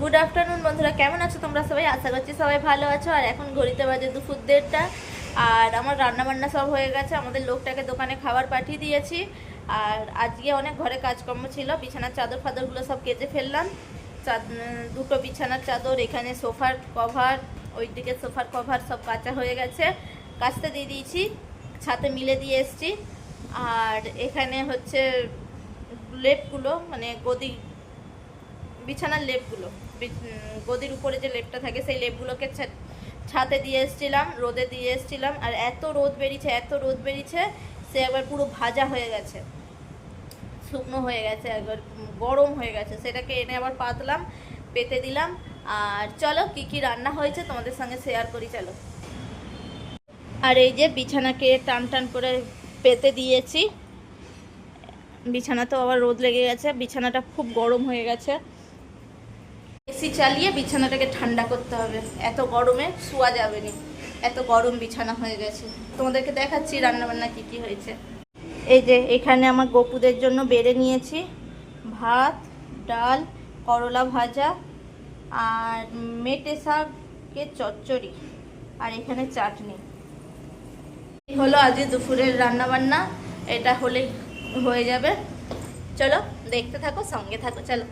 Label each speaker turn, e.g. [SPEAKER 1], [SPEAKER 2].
[SPEAKER 1] Good afternoon বন্ধুরা, কেমন আছো তোমরা সবাই? আশা করছি সবাই ভালো আছো। আর এখন ঘড়িতে বাজে দুপুর 1:30টা। আর আমার রান্না বান্না সব হয়ে গেছে, আমাদের লোকটাকে দোকানে খাবার পাঠিয়ে দিয়েছি। আর আজকে অনেক ঘরে কাজকর্ম ছিল, বিছানার চাদর ফাদরগুলো সব কেচে ফেললাম। দুটো বিছানার চাদর, এখানে সোফার কভার, ওইদিকে সোফার কভার সব কাচা হয়ে গেছে, কাচতে দিয়ে দিয়েছি, ছাদে মিলে দিয়ে এসছি। আর এখানে হচ্ছে লেপগুলো, মানে বিছানার লেপগুলো, গদির উপরে যে লেপটা থাকে সেই লেপগুলোকে ছাদে দিয়ে এসেছিলাম, রোদে দিয়ে এসেছিলাম। আর এত রোদ বেরিয়েছে সে একবার পুরো ভাজা হয়ে গেছে, শুকনো হয়ে গেছে, একবার গরম হয়ে গেছে। সেটাকে এনে আবার পাতলাম, পেতে দিলাম। আর চলো কি কি রান্না হয়েছে তোমাদের সঙ্গে শেয়ার করি, চলো। আর এই যে বিছানাকে টান টান করে পেতে দিয়েছি, বিছানাতেও আবার রোদ লেগে গেছে, বিছানাটা খুব গরম হয়ে গেছে। এসি চালিয়ে বিছানাটাকে ঠান্ডা করতে হবে, এত গরমে শোয়া যাবে না, এত গরম বিছানা হয়ে গেছে। তোমাদেরকে দেখাচ্ছি রান্নাবান্না কি কি হয়েছে। এই যে এখানে আমার গপুদের জন্য বেড়ে নিয়েছি ভাত, ডাল, করলা ভাজা, আর মেটে শাকের চচ্চড়ি, আর এখানে চাটনি। এই হলো আজকে দুপুরের রান্নাবান্না, এটা হলেই হয়ে যাবে। চলো দেখতে থাকো, সঙ্গে থাকো, চলো।